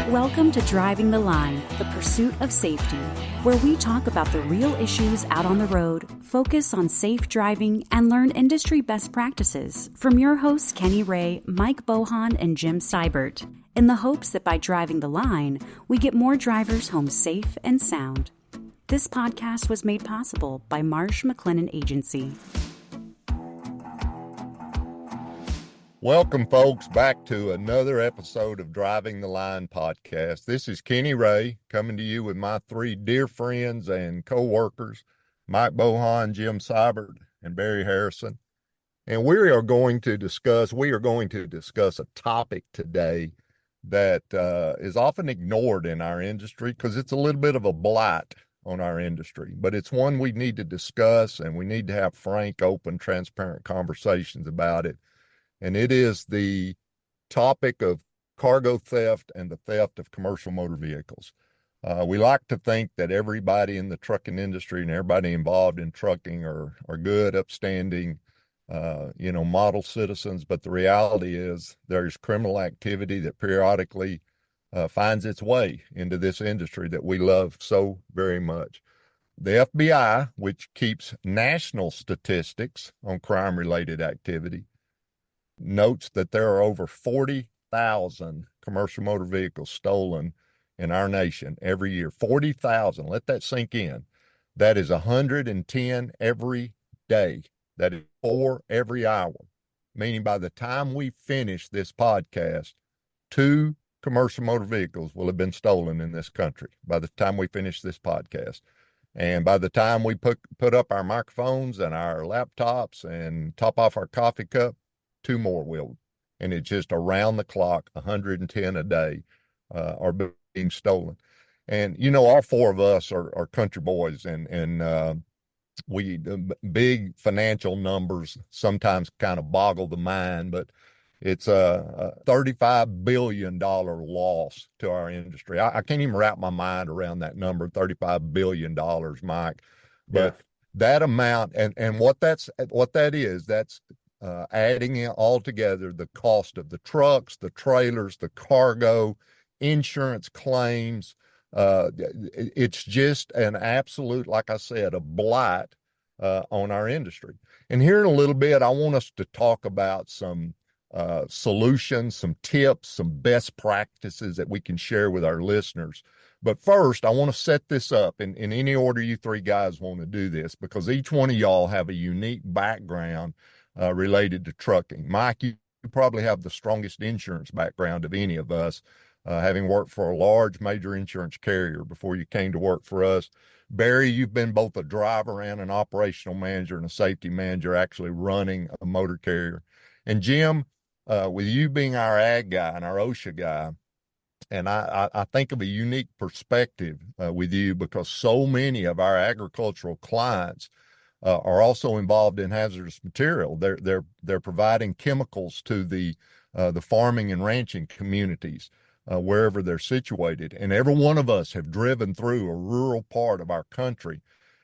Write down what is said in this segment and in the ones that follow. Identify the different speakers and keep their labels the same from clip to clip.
Speaker 1: Welcome to Driving the Line, the pursuit of safety, where we talk about the real issues out on the road, focus on safe driving, and learn industry best practices from your hosts Kenny Ray, Mike Bohan, and Jim Seibert, in the hopes that by driving the line, we get more drivers home safe and sound. This podcast was made possible by Marsh McLennan Agency.
Speaker 2: Welcome, folks, back to another episode of Driving the Line podcast. This is Kenny Ray coming to you with my three dear friends and co-workers, Mike Bohan, Jim Seibert, and Barry Harrison. And we are going to discuss a topic today that is often ignored in our industry because it's a little bit of a blight on our industry. But it's one we need to discuss, and we need to have frank, open, transparent conversations about it. And it is the topic of cargo theft and the theft of commercial motor vehicles. We like to think that everybody in the trucking industry and everybody involved in trucking are good, upstanding, model citizens. But the reality is there's criminal activity that periodically finds its way into this industry that we love so very much. The FBI, which keeps national statistics on crime-related activity, notes that there are over 40,000 commercial motor vehicles stolen in our nation every year. 40,000. Let that sink in. That is 110 every day. That is 4 every hour. Meaning by the time we finish this podcast, 2 commercial motor vehicles will have been stolen in this country by the time we finish this podcast. And by the time we put up our microphones and our laptops and top off our coffee cup, 2 more will. And it's just around the clock, 110 a day are being stolen. And, all 4 of us are country boys, and we big financial numbers sometimes kind of boggle the mind, but it's a $35 billion loss to our industry. I can't even wrap my mind around that number, $35 billion, Mike. But that amount, and what that is, that's adding it all together, the cost of the trucks, the trailers, the cargo, insurance claims. It's just an absolute, like I said, a blight on our industry. And here in a little bit, I want us to talk about some solutions, some tips, some best practices that we can share with our listeners. But first, I want to set this up in any order you 3 guys want to do this, because each one of y'all have a unique background related to trucking. Mike, you probably have the strongest insurance background of any of us, having worked for a large major insurance carrier before you came to work for us. Barry, you've been both a driver and an operational manager and a safety manager, actually running a motor carrier. And Jim, with you being our ag guy and our OSHA guy, and I think of a unique perspective with you, because so many of our agricultural clients are also involved in hazardous material. They're providing chemicals to the farming and ranching communities wherever they're situated. And every one of us have driven through a rural part of our country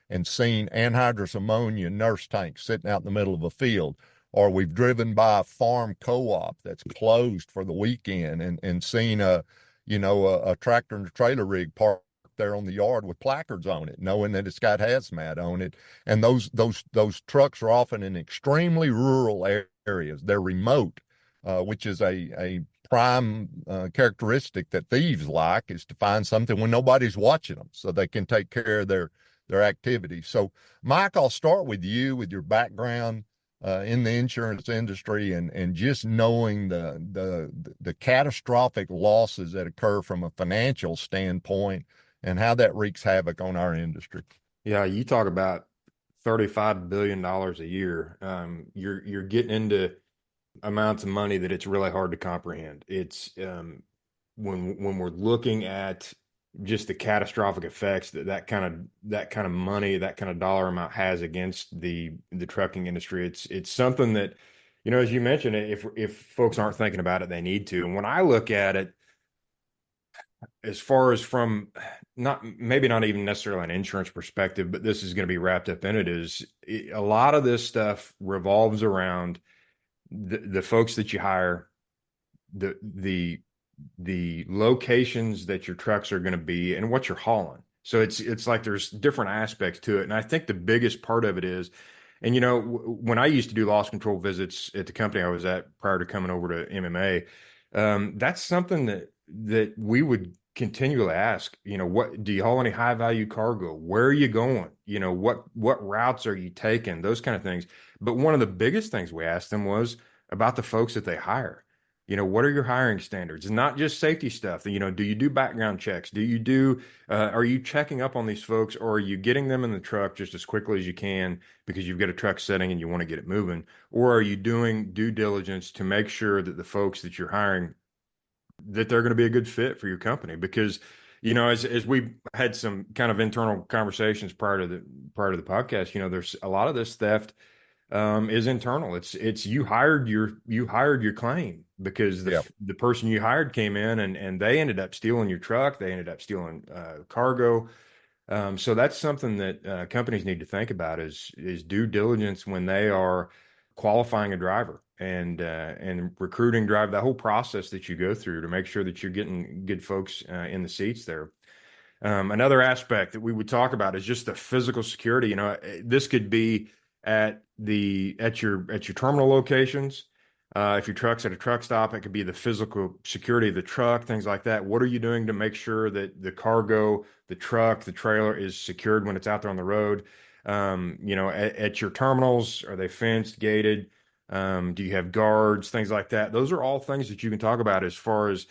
Speaker 2: and seen anhydrous ammonia nurse tanks sitting out in the middle of a field. Or we've driven by a farm co-op that's closed for the weekend and seen a tractor and a trailer rig parked there on the yard with placards on it, knowing that it's got hazmat on it. And those trucks are often in extremely rural areas. They're remote, which is a prime characteristic that thieves like, is to find something when nobody's watching them so they can take care of their activities. So, Mike, I'll start with you, with your background in the insurance industry and just knowing the catastrophic losses that occur from a financial standpoint and how that wreaks havoc on our industry.
Speaker 3: Yeah, you talk about $35 billion a year. You're getting into amounts of money that it's really hard to comprehend. It's when we're looking at just the catastrophic effects that kind of money, that kind of dollar amount has against the trucking industry. It's something that, as you mentioned, if folks aren't thinking about it, they need to. And when I look at it, as far as from maybe not even necessarily an insurance perspective, but this is going to be wrapped up in it, a lot of this stuff revolves around the folks that you hire, the the locations that your trucks are going to be and what you're hauling. So it's like there's different aspects to it. And I think the biggest part of it is, and when I used to do loss control visits at the company I was at prior to coming over to MMA, that's something that we would continually ask, what do you haul any high value cargo? Where are you going? What routes are you taking? Those kind of things. But one of the biggest things we asked them was about the folks that they hire. What are your hiring standards? It's not just safety stuff. Do you do background checks? Are you checking up on these folks, or are you getting them in the truck just as quickly as you can because you've got a truck setting and you want to get it moving? Or are you doing due diligence to make sure that the folks that you're hiring, that they're going to be a good fit for your company? Because, as we've had some kind of internal conversations prior to the podcast, there's a lot of this theft is internal. It's you hired your claim because
Speaker 2: Yeah.
Speaker 3: the person you hired came in and they ended up stealing your truck. They ended up stealing cargo. So that's something that companies need to think about is due diligence when they are qualifying a driver and recruiting driver, that whole process that you go through to make sure that you're getting good folks in the seats there. Another aspect that we would talk about is just the physical security. This could be at your terminal locations. If your truck's at a truck stop, it could be the physical security of the truck, things like that. What are you doing to make sure that the cargo, the truck, the trailer is secured when it's out there on the road? At your terminals, are they fenced, gated? Do you have guards, things like that? Those are all things that you can talk about as far as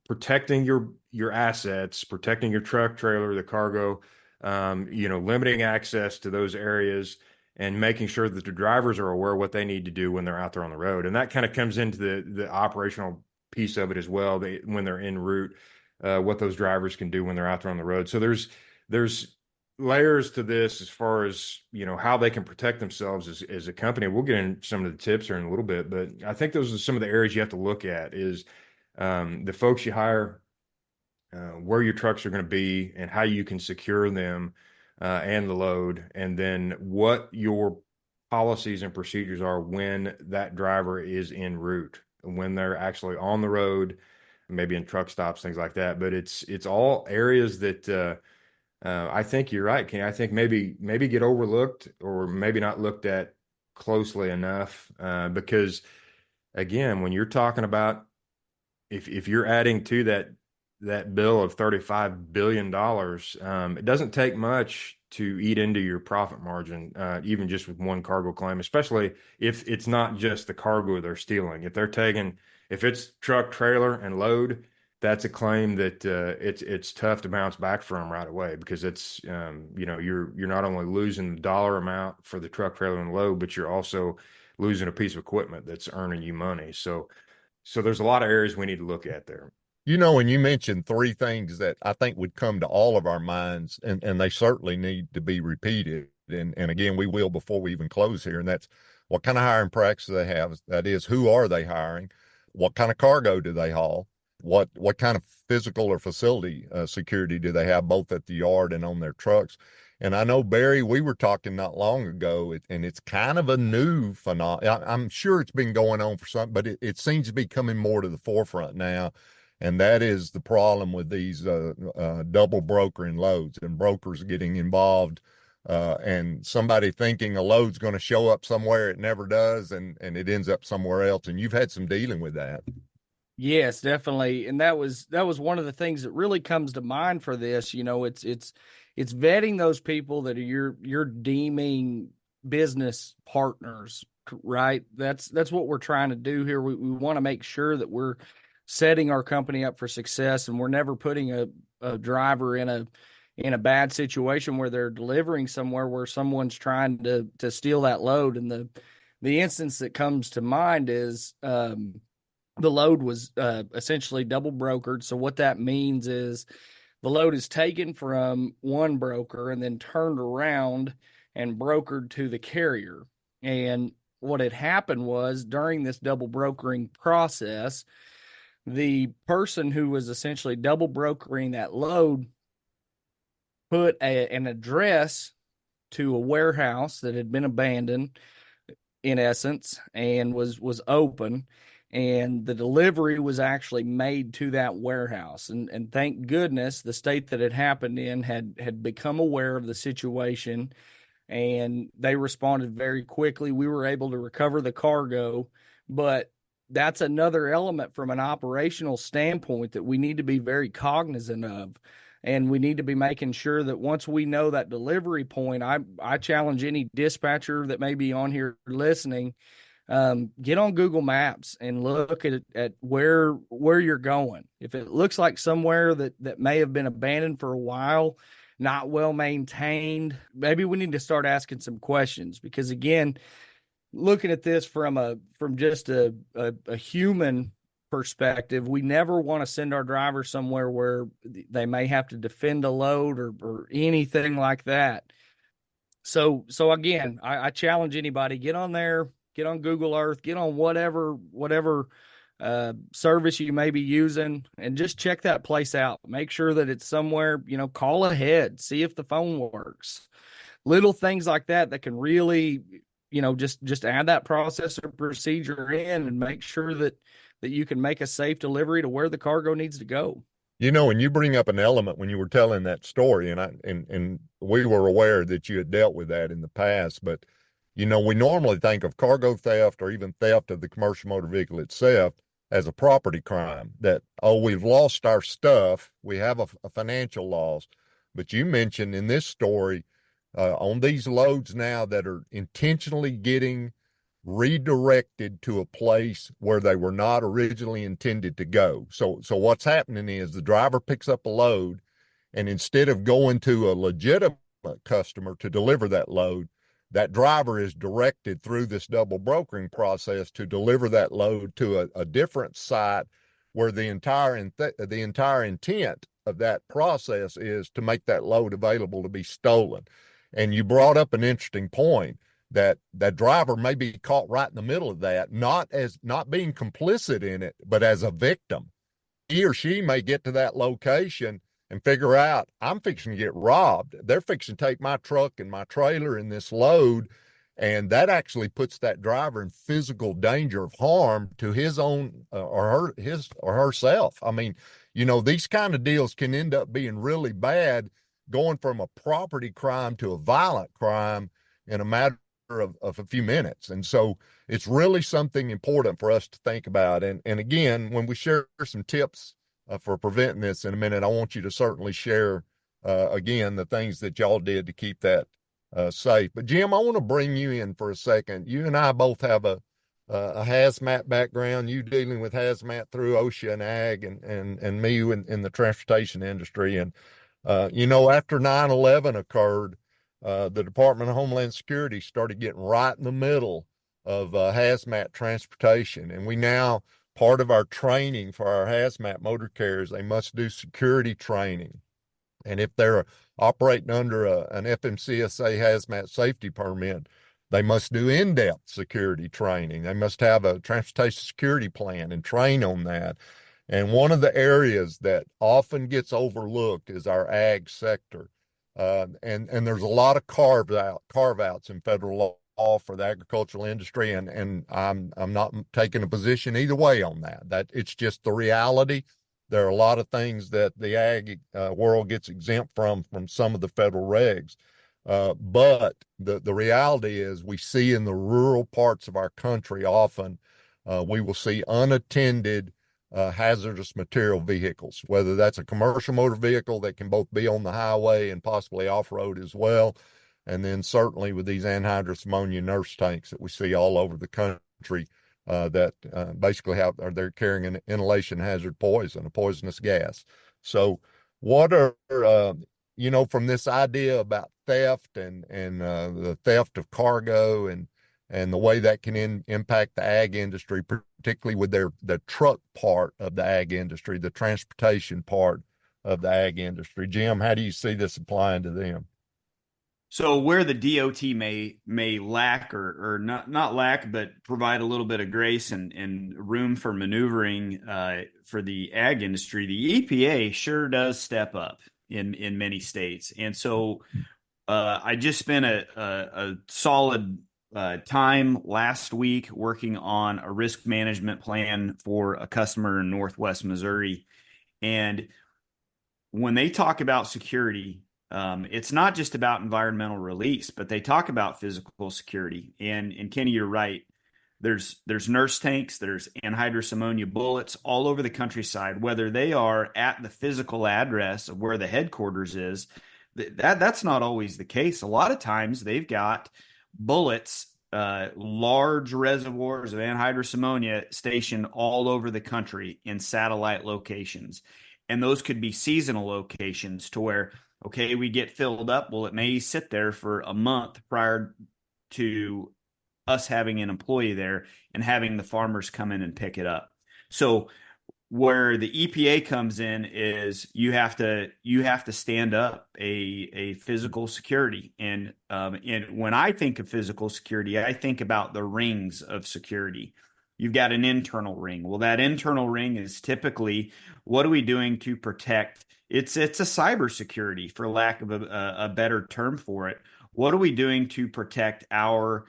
Speaker 3: protecting your assets, protecting your truck, trailer, the cargo, limiting access to those areas and making sure that the drivers are aware of what they need to do when they're out there on the road. And that kind of comes into the operational piece of it as well. When they're en route, what those drivers can do when they're out there on the road. So there's layers to this as far as, how they can protect themselves as a company. We'll get into some of the tips here in a little bit, but I think those are some of the areas you have to look at is the folks you hire, where your trucks are going to be and how you can secure them and the load, and then what your policies and procedures are when that driver is en route, when they're actually on the road, maybe in truck stops, things like that. But it's all areas that I think you're right, Kenny. I think maybe get overlooked or maybe not looked at closely enough because again, when you're talking about if you're adding to that bill of $35 billion, it doesn't take much to eat into your profit margin, even just with one cargo claim, especially if it's not just the cargo they're stealing. If it's truck, trailer, and load, that's a claim that it's tough to bounce back from right away because it's you're not only losing the dollar amount for the truck, trailer, and load, but you're also losing a piece of equipment that's earning you money. So there's a lot of areas we need to look at there.
Speaker 2: When you mentioned three things that I think would come to all of our minds, and they certainly need to be repeated. And again, we will before we even close here. And that's what kind of hiring practices they have. That is, who are they hiring? What kind of cargo do they haul? What kind of physical or facility security do they have, both at the yard and on their trucks? And I know, Barry, we were talking not long ago, and it's kind of a new phenomenon. I'm sure it's been going on for some, but it seems to be coming more to the forefront now. And that is the problem with these double brokering loads and brokers getting involved and somebody thinking a load's going to show up somewhere it never does, and it ends up somewhere else. And you've had some dealing with that.
Speaker 4: Yes, definitely. And that was one of the things that really comes to mind for this. It's vetting those people that are you're deeming business partners, right? That's what we're trying to do here. We want to make sure that we're setting our company up for success, and we're never putting a driver in a bad situation where they're delivering somewhere where someone's trying to steal that load. And the instance that comes to mind is the load was essentially double brokered. So what that means is the load is taken from one broker and then turned around and brokered to the carrier. And what had happened was during this double brokering process, the person who was essentially double brokering that load put an address to a warehouse that had been abandoned, in essence, and was open. and the delivery was actually made to that warehouse. And thank goodness the state that it happened in had become aware of the situation, and they responded very quickly. We were able to recover the cargo, but that's another element from an operational standpoint that we need to be very cognizant of. And we need to be making sure that once we know that delivery point, I challenge any dispatcher that may be on here listening, get on Google Maps and look at where you're going. If it looks like somewhere that may have been abandoned for a while, not well maintained, maybe we need to start asking some questions. Because again, looking at this from just a human perspective, we never want to send our driver somewhere where they may have to defend a load or anything like that. So again, I challenge anybody, get on there, get on Google Earth, get on whatever service you may be using, and just check that place out. Make sure that it's somewhere, call ahead, see if the phone works. Little things like that can really, just add that process or procedure in and make sure that you can make a safe delivery to where the cargo needs to go.
Speaker 2: And you bring up an element when you were telling that story, and we were aware that you had dealt with that in the past, but we normally think of cargo theft or even theft of the commercial motor vehicle itself as a property crime, that, we've lost our stuff, we have a financial loss. But you mentioned in this story, on these loads now that are intentionally getting redirected to a place where they were not originally intended to go. So what's happening is the driver picks up a load, and instead of going to a legitimate customer to deliver that load, that driver is directed through this double brokering process to deliver that load to a different site, where the entire intent of that process is to make that load available to be stolen. And you brought up an interesting point, that driver may be caught right in the middle of that, not being complicit in it, but as a victim. He or she may get to that location and figure out, I'm fixing to get robbed. They're fixing to take my truck and my trailer and this load. And that actually puts that driver in physical danger of harm to his own or herself. I mean, these kind of deals can end up being really bad, going from a property crime to a violent crime in a matter of a few minutes. And so it's really something important for us to think about. And again, when we share some tips for preventing this in a minute, I want you to certainly share again the things that y'all did to keep that safe. But Jim, I want to bring you in for a second. You and I both have a hazmat background, you dealing with hazmat through OSHA and ag, and me in the transportation industry. And after 9/11 occurred, the Department of Homeland Security started getting right in the middle of hazmat transportation. And we now, part of our training for our hazmat motor carriers, they must do security training. And if they're operating under an FMCSA hazmat safety permit, they must do in-depth security training. They must have a transportation security plan and train on that. And one of the areas that often gets overlooked is our ag sector. And there's a lot of carve outs in federal law for the agricultural industry, and I'm not taking a position either way on that. That it's just the reality. There are a lot of things that the ag world gets exempt from some of the federal regs, but the reality is, we see in the rural parts of our country often we will see unattended hazardous material vehicles, whether that's a commercial motor vehicle that can both be on the highway and possibly off-road as well. And then certainly with these anhydrous ammonia nurse tanks that we see all over the country that basically they're carrying an inhalation hazard poison, a poisonous gas. So what are, from this idea about theft and the theft of cargo and the way that can impact the ag industry, particularly with the truck part of the ag industry, the transportation part of the ag industry. Jim, how do you see this applying to them?
Speaker 5: So where the DOT may lack or not lack, but provide a little bit of grace and room for maneuvering for the ag industry, the EPA sure does step up in many states. And so I just spent a solid time last week working on a risk management plan for a customer in Northwest Missouri. And when they talk about security, it's not just about environmental release, but they talk about physical security. And Kenny, you're right. There's nurse tanks, there's anhydrous ammonia bullets all over the countryside, whether they are at the physical address of where the headquarters is. That's not always the case. A lot of times they've got bullets, large reservoirs of anhydrous ammonia stationed all over the country in satellite locations. And those could be seasonal locations to where, okay, we get filled up. Well, it may sit there for a month prior to us having an employee there and having the farmers come in and pick it up. So where the EPA comes in is you have to stand up a physical security. And when I think of physical security, I think about the rings of security. You've got an internal ring. Well, that internal ring is typically, what are we doing to protect? It's a cybersecurity, for lack of a better term for it. What are we doing to protect our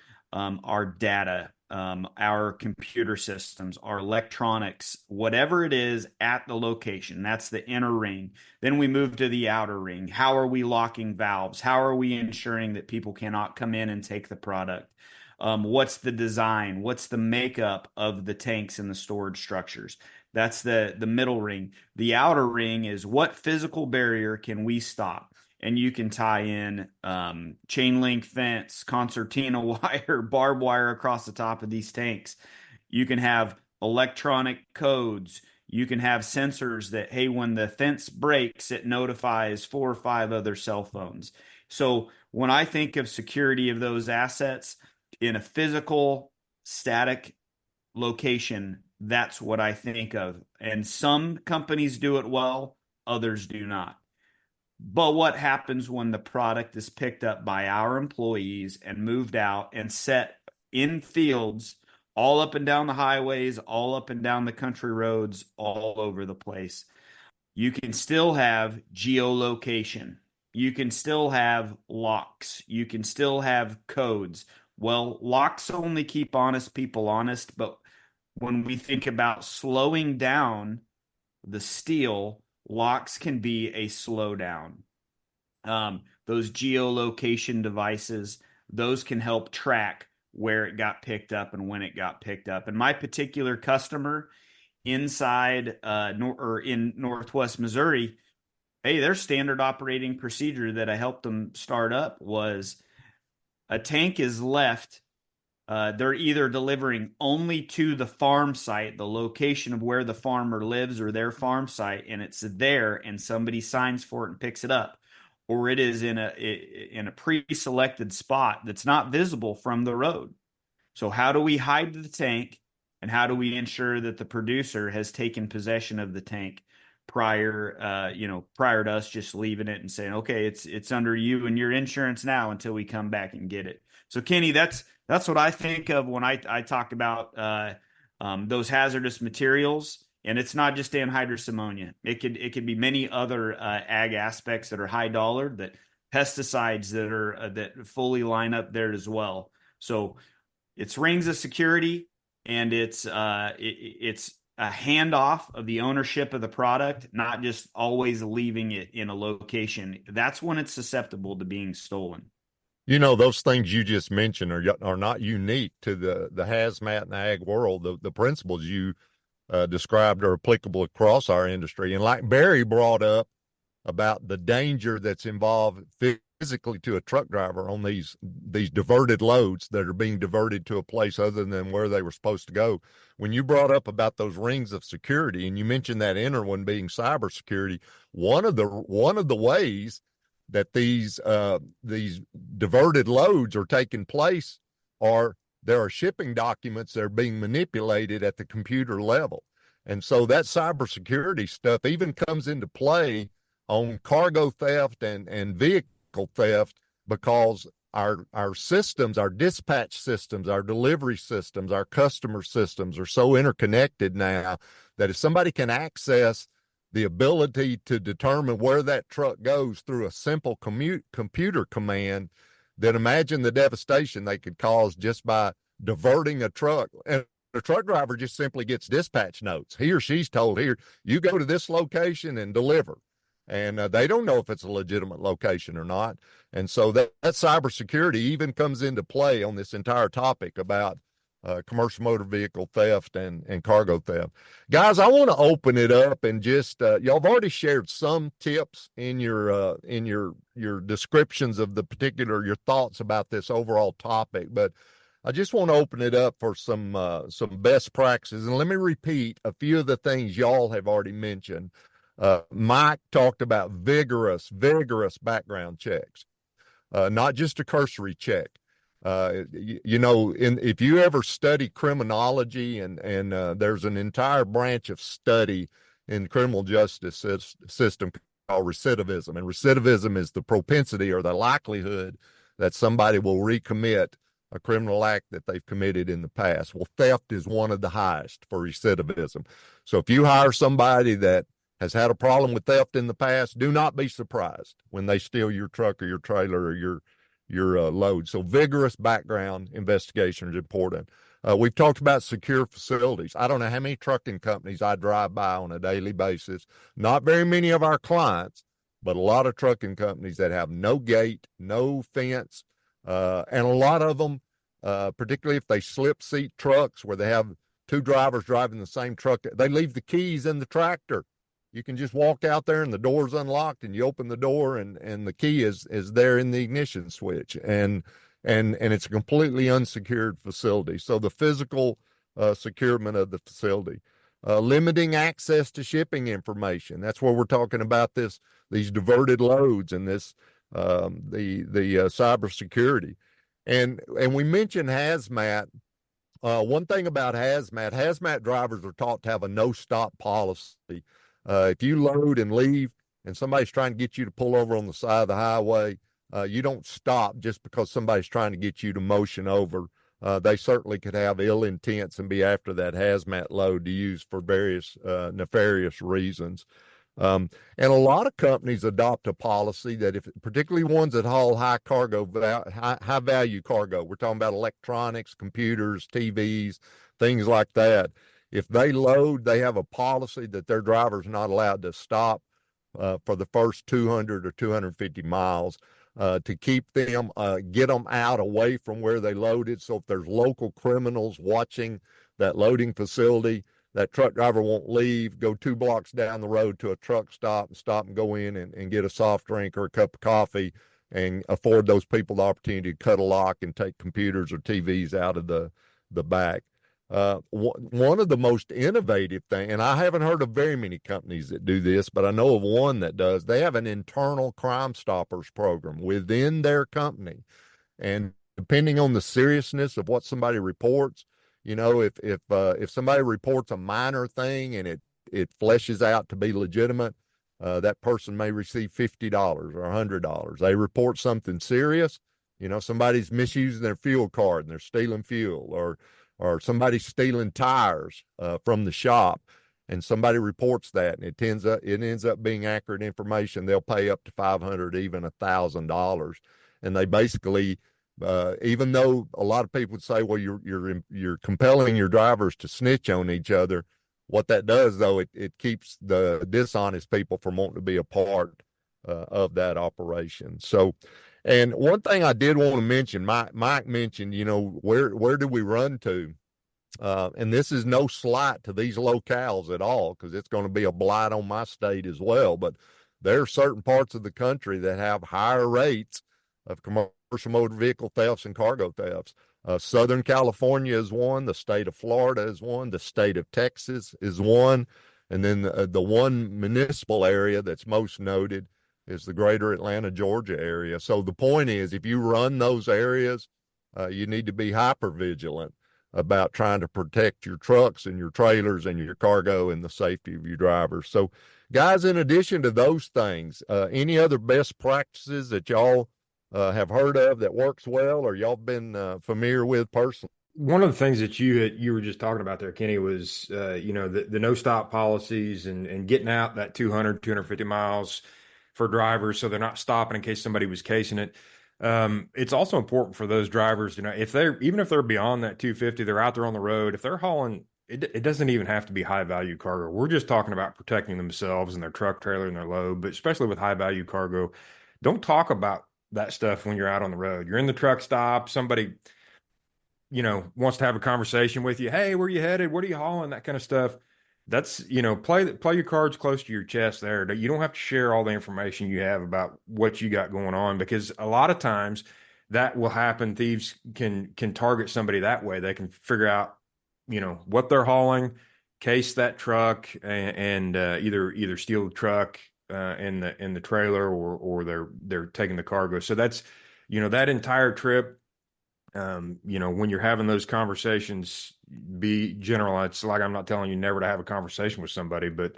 Speaker 5: data, our computer systems, our electronics, whatever it is at the location? That's the inner ring. Then we move to the outer ring. How are we locking valves? How are we ensuring that people cannot come in and take the product? What's the design? What's the makeup of the tanks and the storage structures? That's the middle ring. The outer ring is what physical barrier can we stop? And you can tie in chain link fence, concertina wire, barbed wire across the top of these tanks. You can have electronic codes. You can have sensors that, hey, when the fence breaks, it notifies 4 or 5 other cell phones. So when I think of security of those assets in a physical, static location, that's what I think of. And some companies do it well, others do not. But what happens when the product is picked up by our employees and moved out and set in fields all up and down the highways, all up and down the country roads, all over the place? You can still have geolocation. You can still have locks. You can still have codes. Well, locks only keep honest people honest, but when we think about slowing down the steel, locks can be a slowdown. Those geolocation devices, those can help track where it got picked up and when it got picked up. And my particular customer inside in Northwest Missouri, hey, their standard operating procedure that I helped them start up was a tank is left. They're either delivering only to the farm site, the location of where the farmer lives or their farm site, and it's there and somebody signs for it and picks it up, or it is in a pre-selected spot that's not visible from the road. So how do we hide the tank, and how do we ensure that the producer has taken possession of the tank prior to us just leaving it and saying, okay, it's under you and your insurance now until we come back and get it. So Kenny, that's what I think of when I talk about those hazardous materials. And it's not just anhydrous ammonia. It could be many other ag aspects that are high dollar, that pesticides that fully line up there as well. So it's rings of security, and it's a handoff of the ownership of the product, not just always leaving it in a location. That's when it's susceptible to being stolen.
Speaker 2: You know, those things you just mentioned are not unique to the hazmat and the ag world. The principles you described are applicable across our industry. And like Barry brought up about the danger that's involved physically to a truck driver on these diverted loads that are being diverted to a place other than where they were supposed to go. When you brought up about those rings of security, and you mentioned that inner one being cybersecurity, one of the ways that these diverted loads are taking place there are shipping documents that are being manipulated at the computer level. And so that cybersecurity stuff even comes into play on cargo theft and vehicle theft, because our systems, our dispatch systems, our delivery systems, our customer systems are so interconnected now that if somebody can access the ability to determine where that truck goes through a simple computer command, then imagine the devastation they could cause just by diverting a truck. And the truck driver just simply gets dispatch notes. He or she's told, here, you go to this location and deliver. And they don't know if it's a legitimate location or not. And so that cybersecurity even comes into play on this entire topic about commercial motor vehicle theft and cargo theft. Guys, I want to open it up and just y'all have already shared some tips in your descriptions of the particular your thoughts about this overall topic, but I just want to open it up for some best practices. And let me repeat a few of the things y'all have already mentioned. Mike talked about vigorous background checks, not just a cursory check. If you ever study criminology and there's an entire branch of study in the criminal justice system called recidivism. And recidivism is the propensity or the likelihood that somebody will recommit a criminal act that they've committed in the past. Well, theft is one of the highest for recidivism. So if you hire somebody that has had a problem with theft in the past, do not be surprised when they steal your truck or your trailer or your load. So vigorous background investigation is important. We've talked about secure facilities. I don't know how many trucking companies I drive by on a daily basis. Not very many of our clients, but a lot of trucking companies that have no gate, no fence, and a lot of them, particularly if they slip seat trucks where they have two drivers driving the same truck, they leave the keys in the tractor. You can just walk out there and the door's unlocked and you open the door and the key is there in the ignition switch. And it's a completely unsecured facility. So the physical securement of the facility, limiting access to shipping information. That's where we're talking about these diverted loads and this, the cybersecurity. And we mentioned hazmat. One thing about hazmat drivers are taught to have a no-stop policy. If you load and leave and somebody's trying to get you to pull over on the side of the highway, you don't stop just because somebody's trying to get you to motion over. They certainly could have ill intents and be after that hazmat load to use for various nefarious reasons. And a lot of companies adopt a policy that particularly ones that haul high value cargo, we're talking about electronics, computers, TVs, things like that. If they load, they have a policy that their driver's not allowed to stop for the first 200 or 250 miles to keep them, get them out away from where they loaded. So if there's local criminals watching that loading facility, that truck driver won't leave, go 2 blocks down the road to a truck stop and go in and get a soft drink or a cup of coffee and afford those people the opportunity to cut a lock and take computers or TVs out of the back. One of the most innovative things, and I haven't heard of very many companies that do this, but I know of one that does. They have an internal Crime Stoppers program within their company. And depending on the seriousness of what somebody reports, if somebody reports a minor thing and it fleshes out to be legitimate, that person may receive $50 or $100. They report something serious, somebody's misusing their fuel card and they're stealing fuel, or somebody's stealing tires from the shop, and somebody reports that, and it ends up being accurate information. They'll pay up to $500, even $1,000, and they basically, even though a lot of people would say, well, you're compelling your drivers to snitch on each other. What that does, though, it keeps the dishonest people from wanting to be a part of that operation. So. And one thing I did want to mention, Mike mentioned, where do we run to? And this is no slight to these locales at all, because it's going to be a blight on my state as well. But there are certain parts of the country that have higher rates of commercial motor vehicle thefts and cargo thefts. Southern California is one. The state of Florida is one. The state of Texas is one. And then the one municipal area that's most noted is the greater Atlanta, Georgia area. So the point is, if you run those areas, you need to be hyper vigilant about trying to protect your trucks and your trailers and your cargo and the safety of your drivers. So guys, in addition to those things, any other best practices that y'all have heard of that works well, or y'all been familiar with personally?
Speaker 3: One of the things that you were just talking about there, Kenny, was the no stop policies and getting out that 200, 250 miles for drivers, so they're not stopping in case somebody was casing it. It's also important for those drivers, if even if they're beyond that 250, they're out there on the road. If they're hauling, it doesn't even have to be high value cargo. We're just talking about protecting themselves and their truck, trailer, and their load. But especially with high value cargo, don't talk about that stuff when you're out on the road. You're in the truck stop, somebody, wants to have a conversation with you. Hey, where you headed? What are you hauling? That kind of stuff. That's, play your cards close to your chest there. You don't have to share all the information you have about what you got going on, because a lot of times that will happen. Thieves can target somebody that way. They can figure out, what they're hauling, case that truck, and either steal the truck in the trailer, or they're taking the cargo. So that's, that entire trip. When you're having those conversations, be general. It's like, I'm not telling you never to have a conversation with somebody, but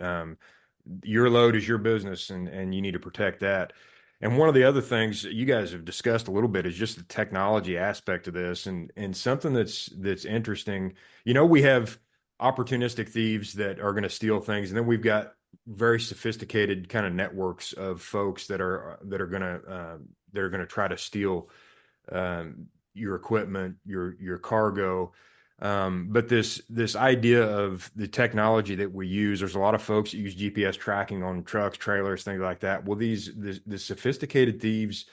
Speaker 3: your load is your business, and you need to protect that. And one of the other things that you guys have discussed a little bit is just the technology aspect of this, and something that's interesting. We have opportunistic thieves that are going to steal things, and then we've got very sophisticated kind of networks of folks that are going to try to steal your equipment, your cargo. But this idea of the technology that we use, there's a lot of folks that use GPS tracking on trucks, trailers, things like that. Well, the sophisticated thieves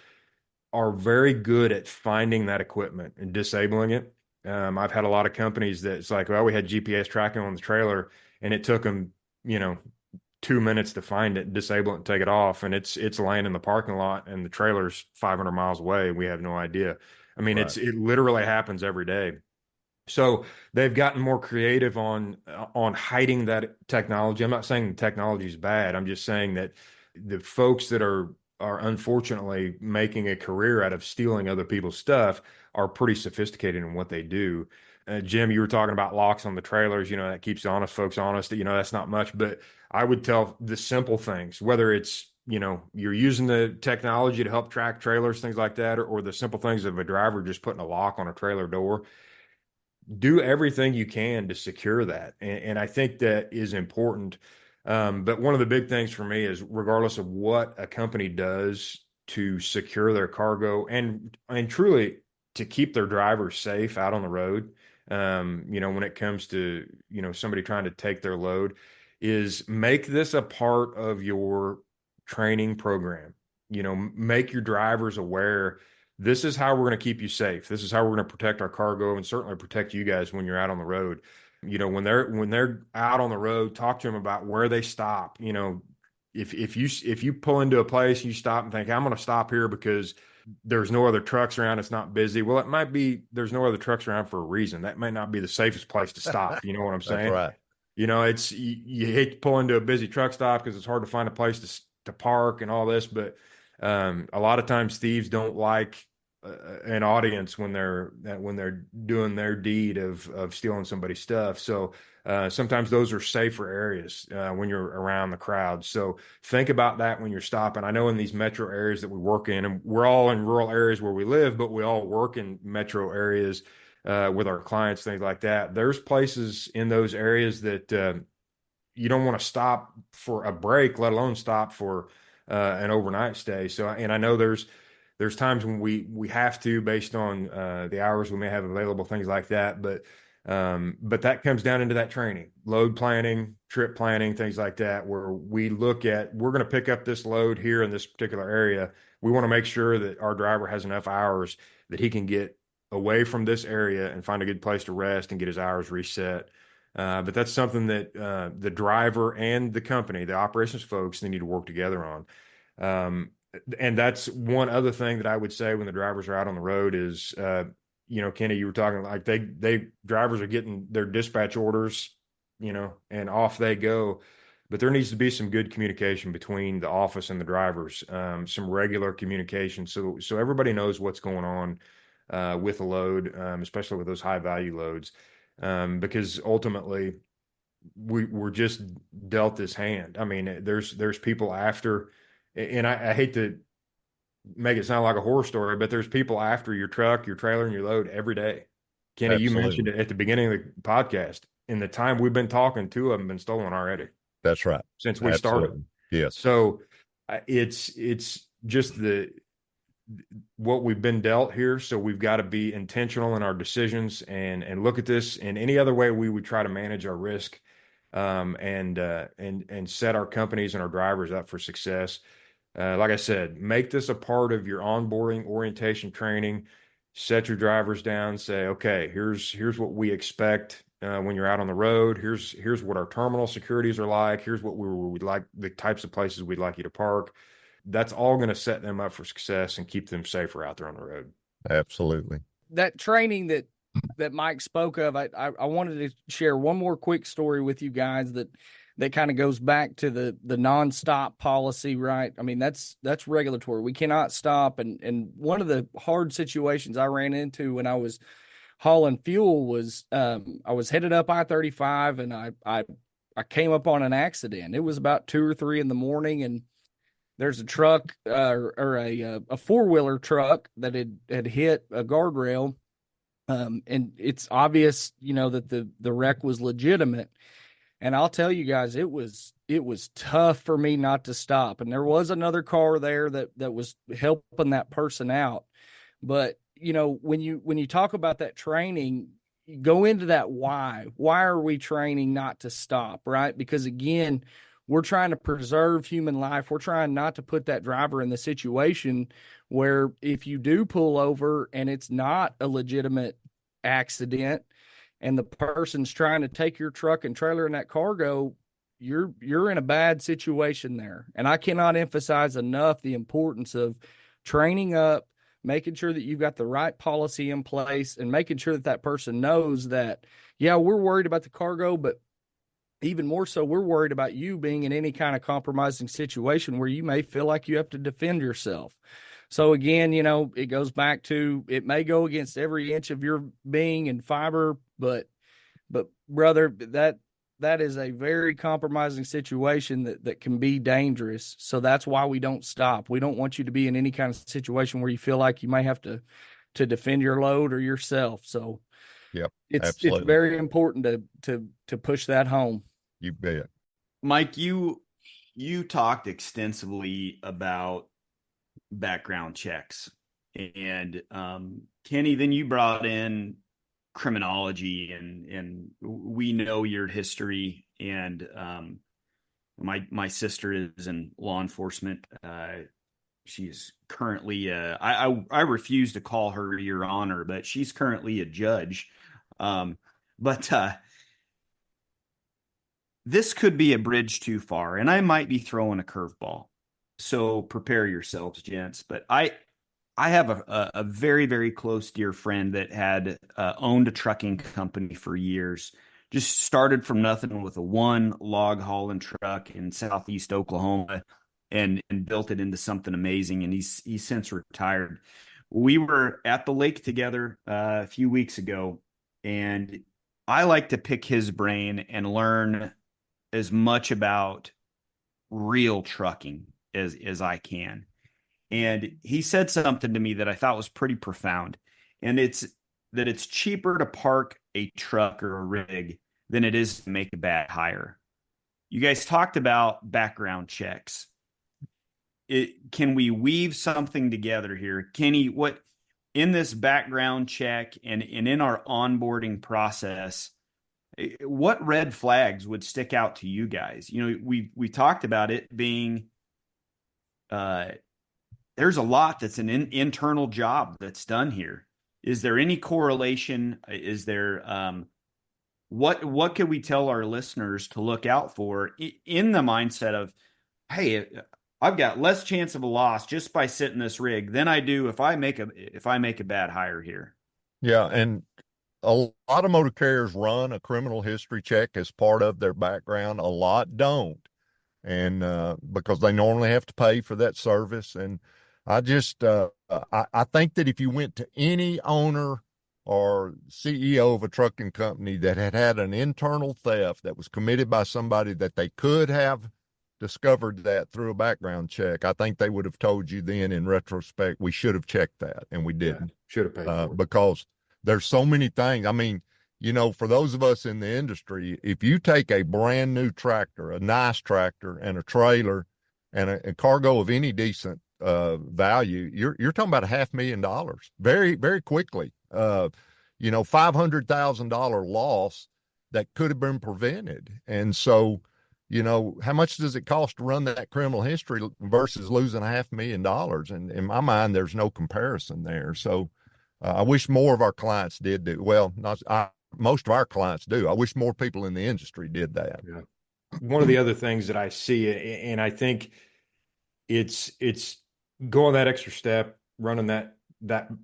Speaker 3: are very good at finding that equipment and disabling it. I've had a lot of companies that it's like, well, we had GPS tracking on the trailer, and it took them, 2 minutes to find it, disable it, and take it off, and it's laying in the parking lot, and the trailer's 500 miles away, and we have no idea. I mean,
Speaker 2: Right.
Speaker 3: it literally happens every day. So they've gotten more creative on hiding that technology. I'm not saying the technology is bad. I'm just saying that the folks that are unfortunately making a career out of stealing other people's stuff are pretty sophisticated in what they do. Jim, you were talking about locks on the trailers. That keeps the honest folks honest. That's not much, but I would tell the simple things, whether it's you're using the technology to help track trailers, things like that, or the simple things of a driver just putting a lock on a trailer door. Do everything you can to secure that. And I think that is important. But one of the big things for me is, regardless of what a company does to secure their cargo and truly to keep their drivers safe out on the road, when it comes to, somebody trying to take their load, is make this a part of your training program. Make your drivers aware, this is how we're going to keep you safe. This is how we're going to protect our cargo, and certainly protect you guys when you're out on the road. When they're out on the road, talk to them about where they stop. If you pull into a place and you stop and think, I'm going to stop here because there's no other trucks around, it's not busy. Well, it might be there's no other trucks around for a reason. That might not be the safest place to stop. You know what I'm
Speaker 2: That's
Speaker 3: saying?
Speaker 2: right.
Speaker 3: It's you hate to pull into a busy truck stop because it's hard to find a place to park and all this, but a lot of times thieves don't like an audience when they're doing their deed of stealing somebody's stuff. So sometimes those are safer areas when you're around the crowd. So think about that when you're stopping. I know in these metro areas that we work in, and we're all in rural areas where we live, but we all work in metro areas with our clients, things like that. There's places in those areas that you don't want to stop for a break, let alone stop for an overnight stay. So, and I know there's times when we have to, based on the hours we may have available, things like that. But that comes down into that training, load planning, trip planning, things like that, where we look at, we're going to pick up this load here in this particular area. We want to make sure that our driver has enough hours that he can get away from this area and find a good place to rest and get his hours reset. But that's something that the driver and the company, the operations folks, they need to work together on. And that's one other thing that I would say when the drivers are out on the road is, Kenny, you were talking like drivers are getting their dispatch orders, and off they go. But there needs to be some good communication between the office and the drivers, some regular communication, so everybody knows what's going on with the load, especially with those high value loads, because ultimately we're just dealt this hand. I mean, there's people after. And I hate to make it sound like a horror story, but there's people after your truck, your trailer, and your load every day. Kenny, you mentioned
Speaker 2: Absolutely.
Speaker 3: it at the beginning of the podcast. In the time we've been talking, 2 of them been stolen already
Speaker 2: That's right.
Speaker 3: since we started.
Speaker 2: Absolutely. Yes.
Speaker 3: So it's just what we've been dealt here. So we've got to be intentional in our decisions and look at this in any other way we would try to manage our risk, and set our companies and our drivers up for success. Like I said, make this a part of your onboarding orientation training. Set your drivers down. Say, okay, here's what we expect when you're out on the road. Here's what our terminal securities are like. Here's what we'd like, the types of places we'd like you to park. That's all going to set them up for success and keep them safer out there on the road.
Speaker 2: Absolutely.
Speaker 4: That training that Mike spoke of, I wanted to share one more quick story with you guys that kind of goes back to the nonstop policy, right? I mean, that's regulatory. We cannot stop. And one of the hard situations I ran into when I was hauling fuel was I was headed up I-35 and I came up on an accident. It was about 2 or 3 in the morning, and there's a truck or a four-wheeler truck that had hit a guardrail. And it's obvious, that the wreck was legitimate. And I'll tell you guys, it was tough for me not to stop. And there was another car there that was helping that person out. But, when you talk about that training, go into that why. Why are we training not to stop, right? Because again, we're trying to preserve human life. We're trying not to put that driver in the situation where if you do pull over and it's not a legitimate accident and the person's trying to take your truck and trailer and that cargo, you're in a bad situation there. And I cannot emphasize enough the importance of training up, making sure that you've got the right policy in place, and making sure that person knows that, yeah, we're worried about the cargo, but even more so, we're worried about you being in any kind of compromising situation where you may feel like you have to defend yourself. So again, it goes back to, it may go against every inch of your being and fiber, but brother, that is a very compromising situation that can be dangerous. So that's why we don't stop. We don't want you to be in any kind of situation where you feel like you may have to defend your load or yourself. So
Speaker 2: yep,
Speaker 4: it's very important to push that home.
Speaker 2: You bet.
Speaker 5: Mike, you talked extensively about background checks, and Kenny, then you brought in criminology, and we know your history, and my sister is in law enforcement. She's currently I refuse to call her Your Honor, but she's currently a judge. But this could be a bridge too far, and I might be throwing a curveball. So prepare yourselves, gents. But I have a very, very close dear friend that had owned a trucking company for years. Just started from nothing with a one log hauling truck in southeast Oklahoma, and built it into something amazing. And he's since retired. We were at the lake together a few weeks ago, and I like to pick his brain and learn as much about real trucking as I can. And he said something to me that I thought was pretty profound. And it's that it's cheaper to park a truck or a rig than it is to make a bad hire. You guys talked about background checks. Can we weave something together here? Kenny, what in this background check and in our onboarding process, what red flags would stick out to you guys? We talked about it being there's a lot that's an internal job that's done here. Is there any correlation? Is there what can we tell our listeners to look out for in the mindset of, hey, I've got less chance of a loss just by sitting this rig than I do if I make a bad hire here?
Speaker 2: Yeah, and a lot of motor carriers run a criminal history check as part of their background. A lot don't, and because they normally have to pay for that service. And I just I think that if you went to any owner or CEO of a trucking company that had an internal theft that was committed by somebody that they could have discovered that through a background check, I think they would have told you then in retrospect, we should have checked that, and we didn't.
Speaker 3: Should have paid for it.
Speaker 2: Because there's so many things. I mean, for those of us in the industry, if you take a brand new tractor, a nice tractor, and a trailer and a cargo of any decent value, you're talking about $500,000 very, very quickly. $500,000 loss that could have been prevented. And so, how much does it cost to run that criminal history versus losing $500,000? And in my mind, there's no comparison there. So I wish more of our clients did do well. Most of our clients do. I wish more people in the industry did that.
Speaker 3: Yeah. One of the other things that I see, and I think it's going that extra step, running that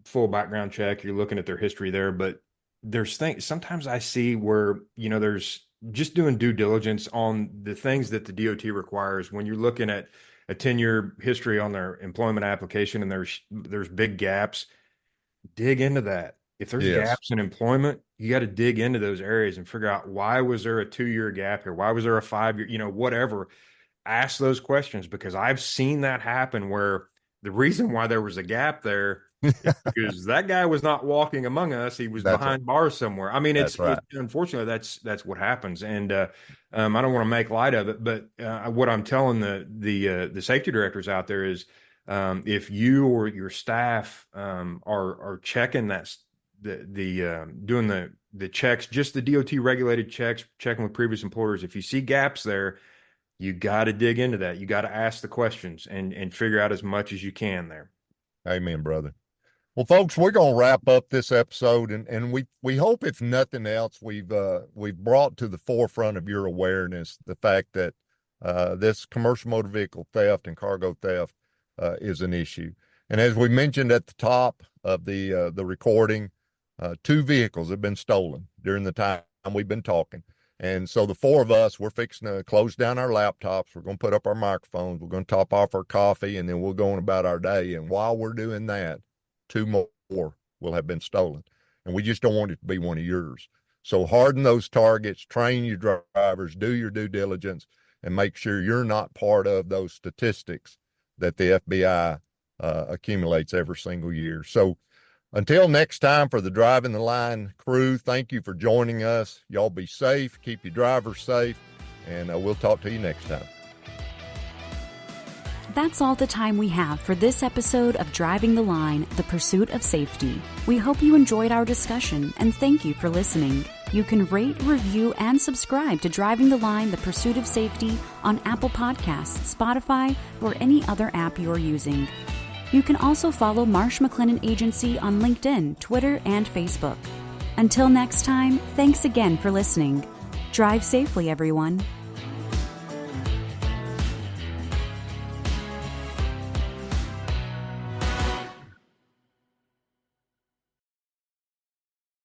Speaker 3: full background check. You're looking at their history there, but there's things sometimes I see where, there's just doing due diligence on the things that the DOT requires when you're looking at a 10-year history on their employment application and there's big gaps. Dig into that. If there's gaps in employment, you got to dig into those areas and figure out, why was there a 2-year gap here? Why was there a 5-year, whatever. Ask those questions, because I've seen that happen, where the reason why there was a gap there is because that guy was not walking among us. He was behind bars somewhere. I mean, it's unfortunately that's what happens. And I don't want to make light of it, but what I'm telling the safety directors out there is, if you or your staff are checking doing the checks, just the DOT regulated checks, checking with previous employers, if you see gaps there, you got to dig into that. You got to ask the questions and figure out as much as you can there.
Speaker 2: Amen, brother. Well, folks, we're going to wrap up this episode, and we hope, if nothing else, we've brought to the forefront of your awareness the fact that this commercial motor vehicle theft and cargo theft is an issue. And as we mentioned at the top of the recording, 2 vehicles have been stolen during the time we've been talking. And so the 4 of us, we're fixing to close down our laptops. We're going to put up our microphones. We're going to top off our coffee, and then we'll go on about our day. And while we're doing that, 2 more will have been stolen. And we just don't want it to be one of yours. So harden those targets, train your drivers, do your due diligence, and make sure you're not part of those statistics that the FBI accumulates every single year. So until next time, for the Driving the Line crew, thank you for joining us. Y'all be safe, keep your drivers safe, and we'll talk to you next time.
Speaker 1: That's all the time we have for this episode of Driving the Line, the Pursuit of Safety. We hope you enjoyed our discussion, and thank you for listening. You can rate, review, and subscribe to Driving the Line, the Pursuit of Safety on Apple Podcasts, Spotify, or any other app you're using. You can also follow Marsh McLennan Agency on LinkedIn, Twitter, and Facebook. Until next time, thanks again for listening. Drive safely, everyone.